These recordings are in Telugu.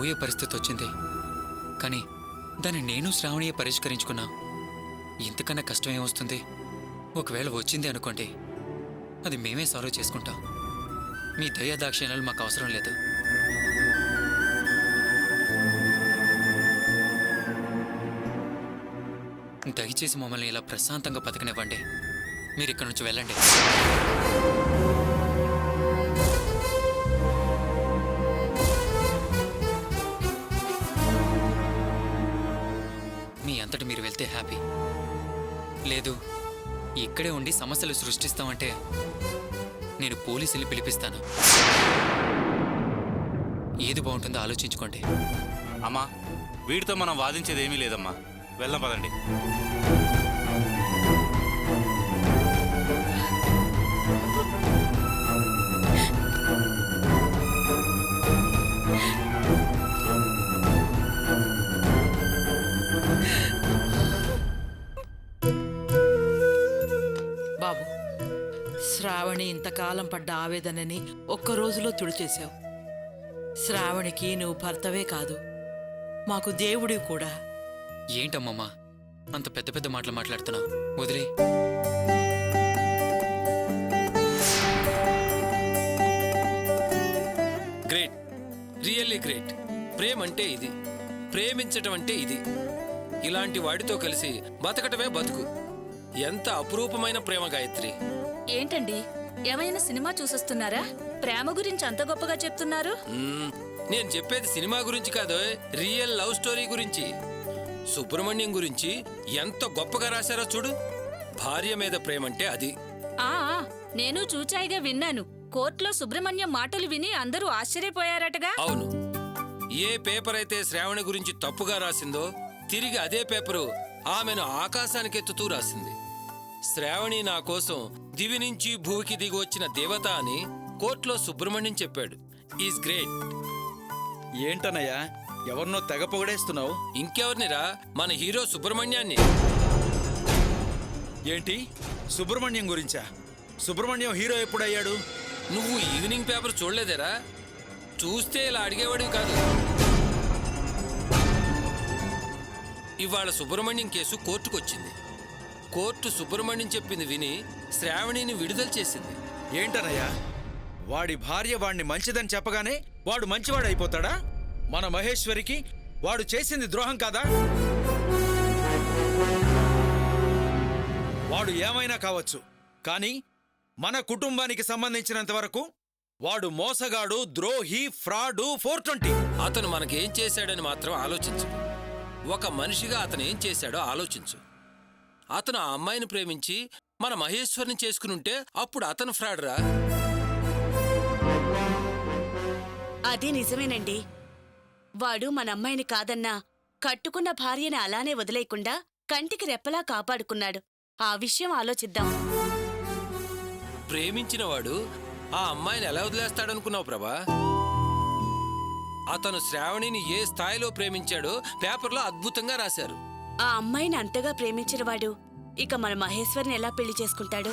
పోయే పరిస్థితి వచ్చింది. కానీ దాన్ని నేను శ్రావణియే పరిష్కరించుకున్నా. ఇంతకన్నా కష్టం ఏమొస్తుంది? ఒకవేళ వచ్చింది అనుకోండి, అది మేమే సాల్వ్ చేసుకుంటాం. మీ దయాదాక్షిణ్యాలు మాకు అవసరం లేదు. దయచేసి మమ్మల్ని ఇలా ప్రశాంతంగా బతకనివ్వండి. మీరు ఇక్కడి నుంచి వెళ్ళండి. మీ అంతటి మీరు వెళ్తే హ్యాపీ. లేదు, ఇక్కడే ఉండి సమస్యలు సృష్టిస్తామంటే నేను పోలీసుల్ని పిలిపిస్తాను. ఏది బాగుంటుందో ఆలోచించుకోండి. అమ్మా, వీడితో మనం వాదించేది ఏమీ లేదమ్మా. వెళ్దాం పదండి. బాబు, శ్రావణి ఇంతకాలం పడ్డ ఆవేదనని ఒక్క రోజులో తుడిచేశావు. శ్రావణికి నువ్వు భర్తవే కాదు, మాకు దేవుడివి కూడా. ఏంటమ్మమ్మా అంత పెద్ద పెద్ద మాటలు మాట్లాడుతున్నావు? వదిలే. Great, really great. ప్రేమ అంటే ఇది, ప్రేమించటం అంటే ఇది. ఇలాంటి వాడితో కలిసి బతకటమే బతుకు. ఎంత అపురూపమైన ప్రేమ గాయత్రి. ఏంటండి, ఏమైనా సినిమా చూసొస్తున్నారా? ప్రేమ గురించి అంత గొప్పగా చెప్తున్నారు. నేను చెప్పేది సినిమా గురించి కాదు, రియల్ లవ్ స్టోరీ గురించి. సుబ్రహ్మణ్యం గురించి ఎంత గొప్పగా రాశారో చూడు. భార్య మీద ప్రేమంటే అది. ఆ నేను చూచాయిగా విన్నాను. కోర్టులో సుబ్రహ్మణ్యం మాటలు విని అందరూ ఆశ్చర్యపోయారటగా. అవును, ఏ పేపర్ అయితే శ్రావణి గురించి తప్పుగా రాసిందో తిరిగి అదే పేపరు ఆమెను ఆకాశానికెత్తుతూ రాసింది. శ్రావణి నా కోసం దివి నుంచి భూమికి దిగి వచ్చిన దేవత అని కోర్టులో సుబ్రహ్మణ్యం చెప్పాడు. Is great. ఏంటనయ్యా, ఎవరినో తెగ పొగడేస్తున్నావు? ఇంకెవరినిరా, మన హీరో సుబ్రహ్మణ్యాన్ని. ఏంటి, సుబ్రహ్మణ్యం గురించా? సుబ్రహ్మణ్యం హీరో ఎప్పుడయ్యాడు? నువ్వు ఈవినింగ్ పేపర్ చూడలేదేరా? చూస్తే ఇలా అడిగేవాడివి కాదు. ఇవాళ సుబ్రహ్మణ్యం కేసు కోర్టుకొచ్చింది. కోర్టు సుబ్రహ్మణ్యం చెప్పింది విని శ్రావణిని విడుదల చేసింది. ఏంటనయ్యా, వాడి భార్య వాడిని మంచిదని చెప్పగానే వాడు మంచివాడు అయిపోతాడా? మన మహేశ్వరికి వాడు చేసింది ద్రోహం కాదా? వాడు ఏమైనా కావచ్చు, కానీ మన కుటుంబానికి సంబంధించినంత వరకు వాడు మోసగాడు, ద్రోహి, ఫ్రాడు, 420. అతను మనకేం చేశాడని మాత్రం ఆలోచించు. ఒక మనిషిగా అతను ఏం చేశాడో ఆలోచించు. అతను ఆ అమ్మాయిని ప్రేమించి మన మహేశ్వర్ని చేసుకునుంటే అప్పుడు అతను ఫ్రాడ్రా. అది నిజమేనండి. వాడు మన అమ్మాయిని కాదన్నా కట్టుకున్న భార్యని అలానే వదిలేయకుండా కంటికి రెప్పలా కాపాడుకున్నాడు. ఆ విషయం ఆలోచిద్దాం. ప్రేమించినవాడు ఆ అమ్మాయిని ఎలా వదిలేస్తాడనుకున్నావు ప్రభా? అతను శ్రావణిని ఏ స్థాయిలో ప్రేమించాడో పేపర్లో అద్భుతంగా రాశారు. ఆ అమ్మాయిని అంతగా ప్రేమించినవాడు ఇక మన మహేశ్వర్ని ఎలా పెళ్లి చేసుకుంటాడు?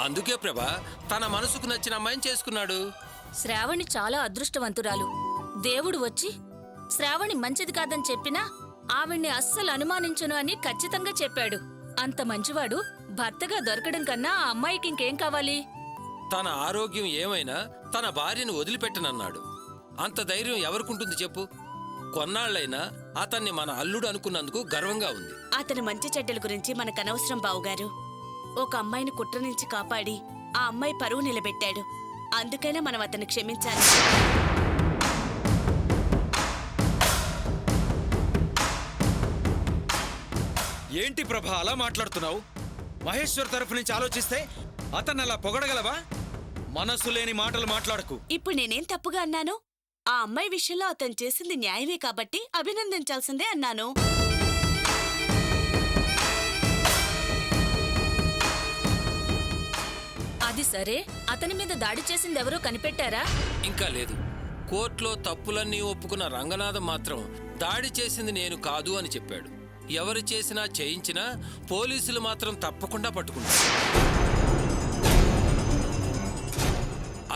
అందుకే ప్రభా తన మనసుకు నచ్చిన అమ్మాయిని చేసుకున్నాడు. శ్రావణి చాలా అదృష్టవంతురాలు. దేవుడు వచ్చి శ్రావణి మంచిది కాదని చెప్పినా ఆవిడ్ని అస్సలు అనుమానించను అని ఖచ్చితంగా చెప్పాడు. అంత మంచివాడు భర్తగా దొరకడం కన్నా ఆ అమ్మాయికి ఇంకేం కావాలి? తన ఆరోగ్యం ఏమైనా తన భార్యను వదిలిపెట్టనన్నాడు. అంత ధైర్యం ఎవరికుంటుంది చెప్పు? కొన్నాళ్లైనా అతన్ని మన అల్లుడు అనుకున్నందుకు గర్వంగా ఉంది. అతని మంచి చెడ్డల గురించి మనకనవసరం బావుగారు. ఒక అమ్మాయిని కుట్ర నుంచి కాపాడి ఆ అమ్మాయి పరువు నిలబెట్టాడు. అందుకైనా మనం అతన్ని క్షమించాలి. ఏంటి ప్రభా అలా మాట్లాడుతున్నావు? మహేశ్వర్ తరఫు నుంచి ఆలోచిస్తే అతన్ని అలా పొగడగలవా? మనసు లేని మాటలు మాట్లాడకు. ఇప్పుడు నేనేం తప్పుగా అన్నాను? ఆ అమ్మాయి విషయంలో అతను చేసింది న్యాయమే కాబట్టి అభినందించాల్సిందే అన్నాను. అది సరే, అతని మీద దాడి చేసిందెవరో కనిపెట్టారా? ఇంకా లేదు. కోర్టులో తప్పులన్నీ ఒప్పుకున్న రంగనాథం మాత్రం దాడి చేసింది నేను కాదు అని చెప్పాడు. ఎవరు చేసినా చేయించినా పోలీసులు మాత్రం తప్పకుండా పట్టుకుంటారు.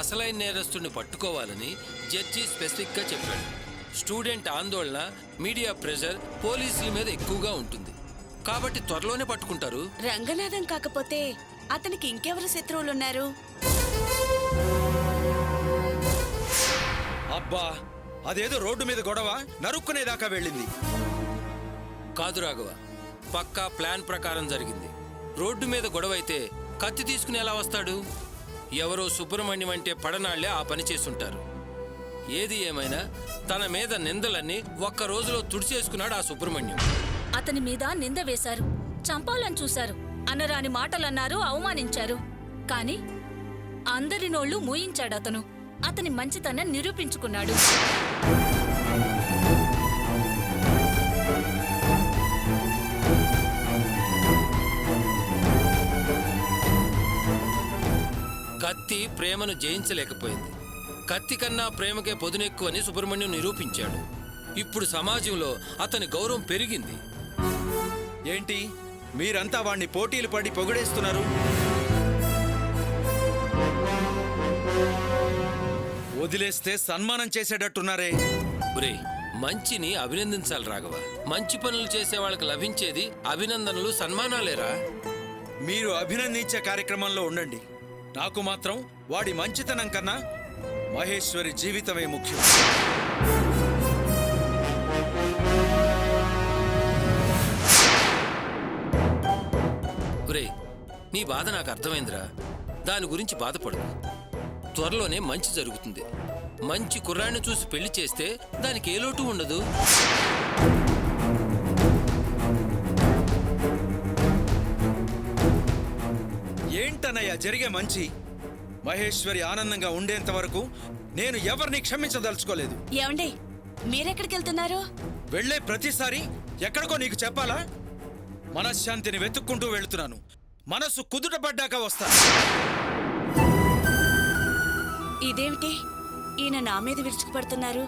అసలైన నేరస్తుడిని పట్టుకోవాలని జడ్జి స్పెసిఫిక్గా చెప్పాడు. స్టూడెంట్ ఆందోళన, మీడియా ప్రెషర్ పోలీసుల మీద ఎక్కువగా ఉంటుంది కాబట్టి త్వరలోనే పట్టుకుంటారు. రంగనాథం కాకపోతే అతనికి ఇంకెవరు శత్రువులున్నారు? అబ్బా, అదేదో రోడ్డు మీద గొడవ నరుక్కునేదాకా వెళ్ళింది. కాదు రాఘవ, పక్కా ప్లాన్ ప్రకారం జరిగింది. రోడ్డు మీద గొడవ అయితే కత్తి తీసుకుని ఎలా వస్తాడు? ఎవరో సుబ్రహ్మణ్యం అంటే పడనాళ్లే ఆ పని చేసుంటారు. ఏది ఏమైనా తన మీద నిందలన్నీ ఒక్క రోజులో తుడిచేసుకున్నాడు ఆ సుబ్రహ్మణ్యం. అతని మీద నింద వేశారు, చంపాలని చూశారు, అనరాని మాటలన్నారు, అవమానించారు. కాని అందరి నోళ్లు మూయించాడు అతను. అతని మంచితనం నిరూపించుకున్నాడు. కత్తి ప్రేమను జయించలేకపోయింది. కత్తి కన్నా ప్రేమకే పొదునెక్కువని సుబ్రహ్మణ్యం నిరూపించాడు. ఇప్పుడు సమాజంలో అతని గౌరవం పెరిగింది. ఏంటి మీరంతా వాణ్ణి పోటీలు పడి పొగిడేస్తున్నారు? వదిలేస్తే సన్మానం చేసేటట్టున్నారే. ఒరే, మంచిని అభినందించాలి రాఘవ. మంచి పనులు చేసే వాళ్ళకి లభించేది అభినందనలు, సన్మానాలేరా. మీరు అభినందించే కార్యక్రమంలో ఉండండి. నాకు మాత్రం వాడి మంచితనం కన్నా మహేశ్వరి జీవితమే ముఖ్యం. ఒరే, నీ బాధ నాకు అర్థమైందిరా. దాని గురించి బాధపడు. త్వరలోనే మంచి జరుగుతుంది. మంచి కుర్రాన్ని చూసి పెళ్లి చేస్తే దానికి ఏ లోటు ఉండదు. ఏంటన్నయ్య జరిగే మంచి? మహేశ్వరి ఆనందంగా ఉండేంత వరకు నేను ఎవరిని క్షమించదలుచుకోలేదు. ఏమండి, మీరెక్కడికి వెళ్తున్నారు? వెళ్లే ప్రతిసారి ఎక్కడికో నీకు చెప్పాలా? మనశ్శాంతిని వెతుక్కుంటూ వెళుతున్నాను. మనసు కుదుట పడ్డాక వస్తా. ఇదేమిటి, ఈయన నా మీద విరుచుకుపడుతున్నారు?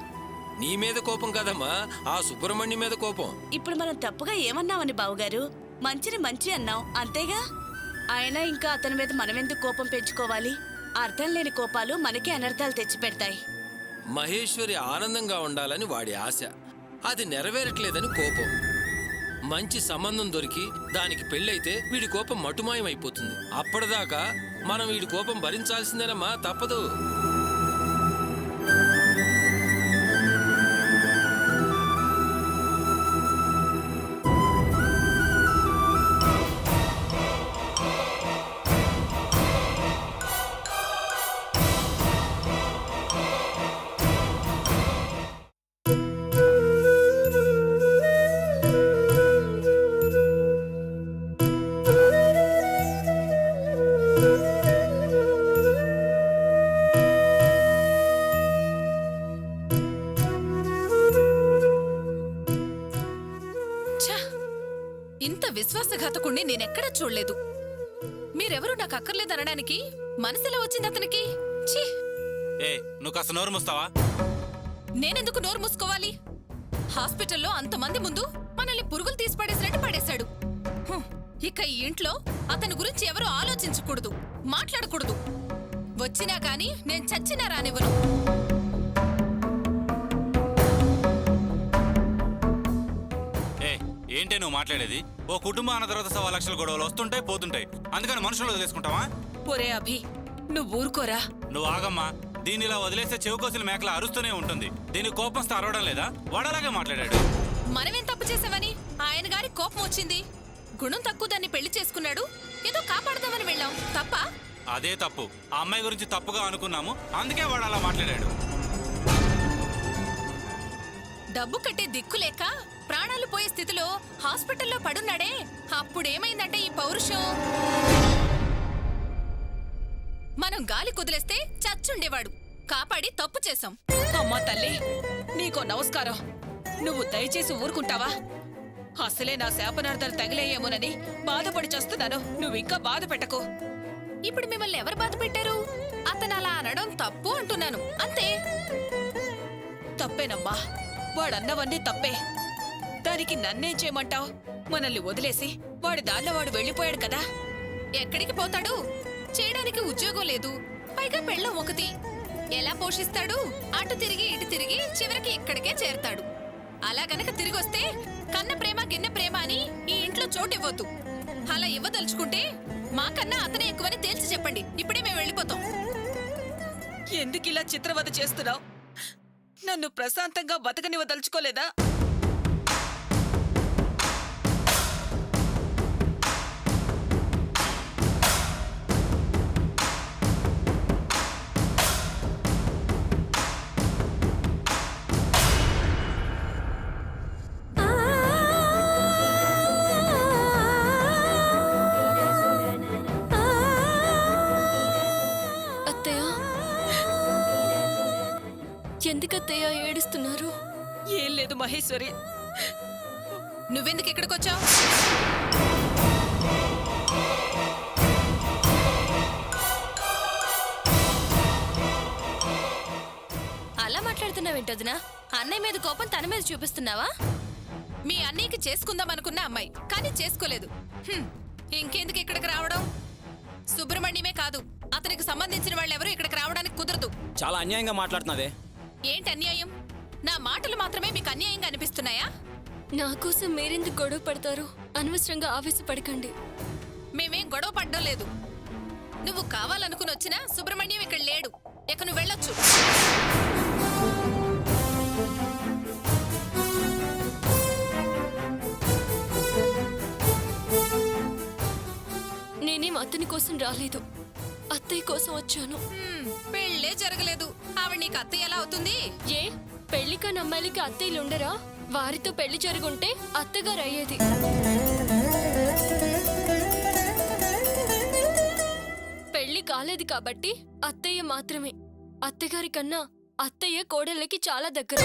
నీ మీద కోపం కదమ్మా, ఆ సుబ్రహ్మణ్యం మీద కోపం. ఇప్పుడు మనం తప్పుగా ఏమన్నామని బావుగారు? మంచిని మంచి అన్నాం, అంతేగా. అయినా ఇంకా అతని మీద మనమెందుకు కోపం పెంచుకోవాలి? అర్థం లేని కోపాలు మనకే అనర్థాలు తెచ్చిపెడతాయి. మహేశ్వరి ఆనందంగా ఉండాలని వాడి ఆశ, అది నెరవేరట్లేదని కోపం. మంచి సంబంధం దొరికి దానికి పెళ్ళైతే వీడి కోపం మటుమాయమైపోతుంది. అప్పటిదాకా మనం వీడి కోపం భరించాల్సిందేనమ్మా, తప్పదు. ఇంత విశ్వాసఘాతకుణ్ణి నేనెక్కడా చూడలేదు. మీరెవరూ నాకు అక్కర్లేదనడానికి మనసులో వచ్చింది అతనికి. ఛీ! ఏ, నువ్వు కాస్త నోరు మూస్తావా? నేనెందుకు నోరు మూసుకోవాలి? హాస్పిటల్లో అంతమంది ముందు మనల్ని పురుగులు తీసి పడేసినట్టు పడేశాడు. ఇక ఈ ఇంట్లో అతని గురించి ఎవరూ ఆలోచించకూడదు, మాట్లాడకూడదు. వచ్చినా గాని నేను చచ్చినా రానివ్వను. ఏంటే నువ్వు మాట్లాడేది? ఓ కుటుంబం అన్న తర్వాత 1.25 లక్షల గొడవలు వస్తుంటాయి, పోతుంటాయి. అందుకని మనుషులు వదిలేసుకుంటావా? ఒరే అభి, నువ్వు ఊరుకోరా. నువ్వు ఆగమ్మా. దీన్ని ఇలా వదిలేస్తే చెవుకోసిన మేకల అరుస్తూనే ఉంటుంది. దీనికి కోపం వస్తే అరవడం లేదా? వాడలాగే మాట్లాడాడు. మనమేం తప్పు చేసామని ఆయన గారి కోపం వచ్చింది? గుణం తక్కువ దాన్ని పెళ్లి చేసుకున్నాడు, ఏదో కాపాడదామని వెళ్ళాం, తప్ప? అదే తప్పు. ఆ అమ్మాయి గురించి తప్పుగా అనుకున్నాము, అందుకే వాడు అలా మాట్లాడాడు. డబ్బు కట్టే దిక్కులేక ప్రాణాలు పోయే స్థితిలో హాస్పిటల్లో పడున్నాడే, అప్పుడేమైందంటే ఈ పౌరుషం. మనం గాలి కుదిలేస్తే చచ్చుండేవాడు. కాపాడి తప్పు చేశాం. అమ్మా తల్లి, నీకో నమస్కారం. నువ్వు దయచేసి ఊరుకుంటావా? అసలే నా శాపనార్థాలు తగిలేయేమోనని బాధపడి చేస్తున్నాను. నువ్వింకా బాధ పెట్టకు. ఇప్పుడు మిమ్మల్ని ఎవరు బాధ పెట్టారు? అతను అలా అనడం తప్పు అంటున్నాను, అంతే. తప్పేనమ్మా, వాడన్నవన్నీ తప్పే. దానికి నన్నేం చేయమంటావు? మనల్ని వదిలేసి వాడి దారిలో వాడు వెళ్ళిపోయాడు కదా. ఎక్కడికి పోతాడు? చేయడానికి ఉద్యోగం లేదు, పైగా పెళ్ళం ఒకటి. ఎలా పోషిస్తాడు? అటు తిరిగి ఇటు తిరిగి చివరికి ఇక్కడికే చేరతాడు. అలా గనక తిరిగొస్తే కన్న ప్రేమ గిన్నె ప్రేమ అని ఈ ఇంట్లో చోటు ఇవ్వద్దు. అలా ఇవ్వదలుచుకుంటే మాకన్నా అతనే ఎక్కువని తేల్చి చెప్పండి. ఇప్పుడే మేము వెళ్ళిపోతాం. ఎందుకు ఇలా చిత్రవద చేస్తున్నావు? నన్ను ప్రశాంతంగా బతకనివ్వదలుచుకోలేదా? ఎందుకత్తయ్య ఏడుస్తున్నారు? ఏం లేదు మహేశ్వరి. నువ్వెందుకు ఇక్కడికొచ్చావు? అలా మాట్లాడుతున్నావేంటొదినా? అన్నయ్య మీద కోపం తన మీద చూపిస్తున్నావా? మీ అన్నయ్యకి చేసుకుందాం అనుకున్న అమ్మాయి కానీ చేసుకోలేదు. ఇంకెందుకు ఇక్కడికి రావడం? సుబ్రహ్మణ్యమే కాదు, అతనికి సంబంధించిన వాళ్ళెవరూ ఇక్కడికి రావడానికి కుదరదు. చాలా అన్యాయంగా మాట్లాడుతున్నావే. ఏంటి అన్యాయం? నా మాటలు మాత్రమే మీకు అన్యాయంగా అనిపిస్తున్నాయా? నా కోసం మీరెందుకు గొడవ పడతారు? అనవసరంగా ఆవేశపడకండి. మేమేం గొడవ పడ్డం లేదు. నువ్వు కావాలనుకుని వచ్చినా సుబ్రహ్మణ్యం ఇక్కడ లేడు. ఇక నువ్వు వెళ్ళొచ్చు. నేనేం అతని కోసం రాలేదు, అత్తయ్య కోసం వచ్చాను. పెళ్ళే జరగలేదు, ఆవిడ నీకు అత్తయ్య ఎలా అవుతుంది? ఏ పెళ్లి కాని అమ్మాయిలకి అత్తయ్యలు ఉండరా? వారితో పెళ్లి జరుగుంటే అత్తగారు అయ్యేది. పెళ్లి కాలేదు కాబట్టి అత్తయ్య మాత్రమే. అత్తగారి కన్నా అత్తయ్య కోడళ్ళకి చాలా దగ్గర.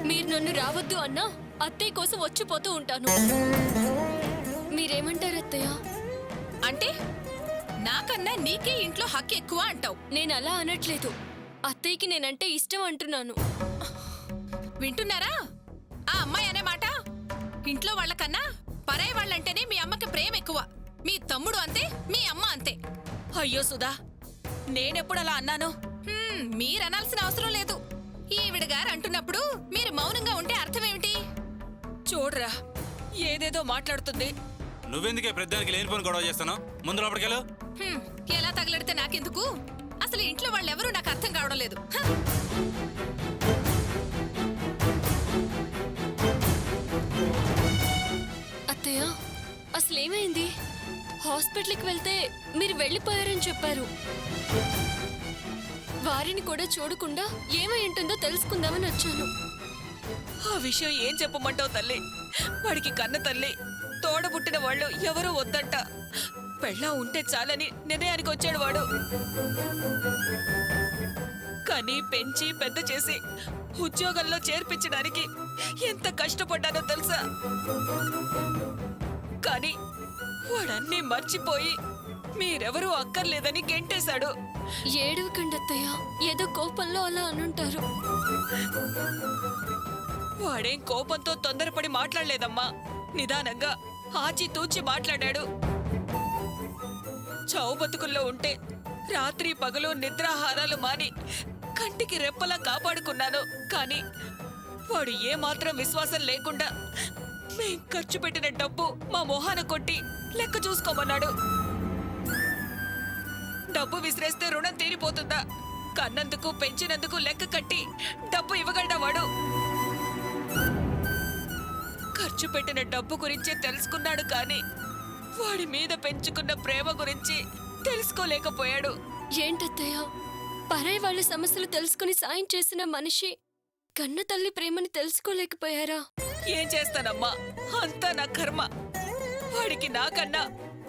మీరు నన్ను రావద్దు అన్నా అత్తయ్య కోసం వచ్చిపోతూ ఉంటాను. మీరేమంటారు అత్తయ్య? అంటే నాకన్నా నీకే ఇంట్లో హక్కు ఎక్కువ అంటావు. నేను అలా అనట్లేదు, అత్తయ్యకి నేనంటే ఇష్టం అంటున్నాను. వింటున్నారా ఆ అమ్మాయి అనే మాట? ఇంట్లో వాళ్ళకన్నా పరాయి వాళ్ళంటేనే మీ అమ్మకి ప్రేమ ఎక్కువ. మీ తమ్ముడు అంతే, మీ అమ్మ అంతే. అయ్యో సుధా, నేనెప్పుడు అలా అన్నాను? మీరనాల్సిన అవసరం లేదు. ఈవిడ గారు అంటున్నప్పుడు మీరు మౌనంగా ఉంటే అర్థమేమిటి? చూడరా, ఏదేదో మాట్లాడుతుంది. నువ్వెందుకే పెద్దానికి లేనిపోని గొడవ చేస్తున్నావు? ముందు లోపలికెళ్ళు. ఎలా తగలడితే నాకెందుకు? అసలు ఇంట్లో వాళ్ళెవరూ నాకు అర్థం కావడం లేదు. అత్తయ్య, అసలేమైంది? హాస్పిటల్కి వెళ్తే మీరు వెళ్ళిపోయారని చెప్పారు. వారిని కూడా చూడకుండా ఏమై ఉంటుందో తెలుసుకుందామని వచ్చాను. ఆ విషయం ఏం చెప్పమంటావు తల్లి? వాడికి కన్న తల్లి, తోడబుట్టిన వాళ్ళు ఎవరూ వద్దంట. పెళ్ళం ఉంటే చాలని నిర్ణయానికి వచ్చాడు వాడు. కానీ పెంచి పెద్ద చేసి ఉద్యోగంలో చేర్పించడానికి ఎంత కష్టపడ్డానో తెలుసా? కానీ వాడన్నీ మర్చిపోయి మీరెవరూ అక్కర్లేదని గెంటేశాడు. ఏడవకండి అత్తయ్య, ఏదో కోపంలో అలా అనుంటారు. వాడేం కోపంతో తొందరపడి మాట్లాడలేదమ్మా. నిదానంగా ఆచితూచి మాట్లాడాడు. చావు బతుకుల్లో ఉంటే రాత్రి పగలు నిద్రాహారాలు మాని కంటికి రెప్పలా కాపాడుకున్నాను. కానీ వాడు ఏమాత్రం విశ్వాసం లేకుండా మేం ఖర్చు పెట్టిన డబ్బు మా మొహాన కొట్టి లెక్క చూసుకోమన్నాడు. డబ్బు విసిరేస్తే రుణం తీరిపోతుందా? కన్నందుకు పెంచినందుకు లెక్క కట్టి డబ్బు ఇవ్వగలడా వాడు? ఖర్చు పెట్టిన డబ్బు గురించే తెలుసుకున్నాడు, కానీ వాడి మీద పెంచుకున్న ప్రేమ గురించి తెలుసుకోలేకపోయాడు. ఏంటత్తయ్య, పరాయి వాళ్ళ సమస్యలు తెలుసుకుని సాయం చేసిన మనిషి కన్న తల్లి ప్రేమని తెలుసుకోలేకపోయారా? ఏం చేస్తానమ్మా, అంతా నా కర్మ. వాడికి నాకన్నా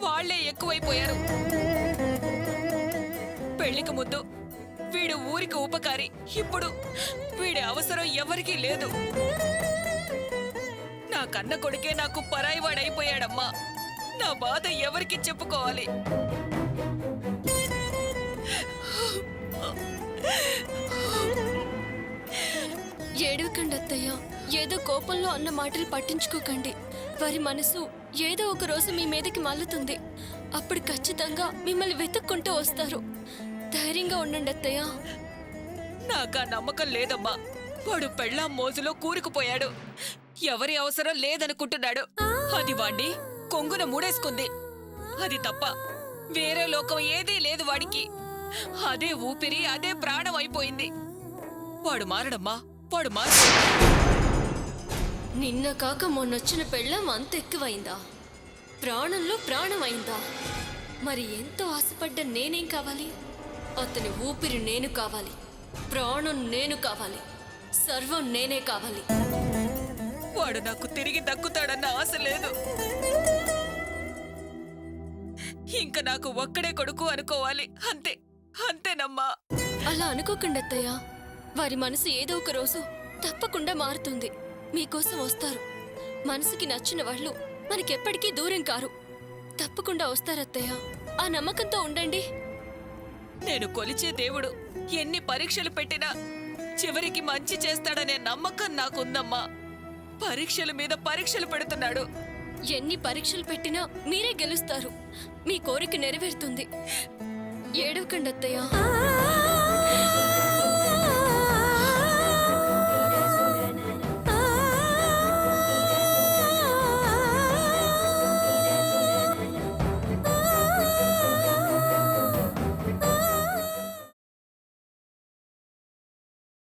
వాళ్లే ఎక్కువైపోయారు. పెళ్లికి ముందు వీడు ఊరికి ఉపకారి, ఇప్పుడు వీడి అవసరం ఎవరికీ లేదు. నా కన్న కొడుకే నాకు పరాయివాడైపోయాడమ్మా. నా బాధ ఎవరికి చెప్పుకోవాలి? ఏడవకండి అత్తయ్య, ఏదో కోపంలో అన్న మాటలు పట్టించుకోకండి. వారి మనసు ఏదో ఒక రోజు మీ మీదకి మల్లుతుంది. అప్పుడు ఖచ్చితంగా మిమ్మల్ని వెతుక్కుంటూ వస్తారు. ధైర్యంగా ఉండండి అత్తయ్య. నాకా నమ్మకం లేదమ్మా. వాడు పెళ్ళాం మోజులో కూరుకుపోయాడు. ఎవరి అవసరం లేదనుకుంటున్నాడు. అది వాణ్ణి కొంగున మూడేసుకుంది. అది తప్ప వేరే లోకం ఏదీ లేదు వాడికి. అదే ఊపిరి, అదే ప్రాణం అయిపోయింది. వాడు మారడమ్మా, వాడు మార. నిన్న కాక మొన్నొచ్చిన పెళ్ళం అంత ఎక్కువైందా? ప్రాణంలో ప్రాణమైందా? మరి ఎంతో ఆశపడ్డ నేనేం కావాలి? అతని ఊపిరి నేను కావాలి, ప్రాణం నేను కావాలి, సర్వం నేనే కావాలి. వాడు నాకు తిరిగి దక్కుతాడన్న ఆశ లేదు. ఇంక నాకు ఒక్కడే కొడుకు అనుకోవాలి. అంతే, అంతేనమ్మా. అలా అనుకోకండి అత్తయ్య. వారి మనసు ఏదో ఒక రోజు తప్పకుండా మారుతుంది. మీకోసం వస్తారు. మనసుకి నచ్చిన వాళ్ళు మనకెప్పటికీ దూరం కారు. తప్పకుండా వస్తారత్తయ్య. ఆ నమ్మకంతో ఉండండి. నేను కొలిచే దేవుడు ఎన్ని పరీక్షలు పెట్టినా చివరికి మంచి చేస్తాడనే నమ్మకం నాకుందమ్మా. పరీక్షల మీద పరీక్షలు పెడుతున్నాడు. ఎన్ని పరీక్షలు పెట్టినా మీరే గెలుస్తారు. మీ కోరిక నెరవేరుతుంది. ఏడవకండి అత్తయ్య.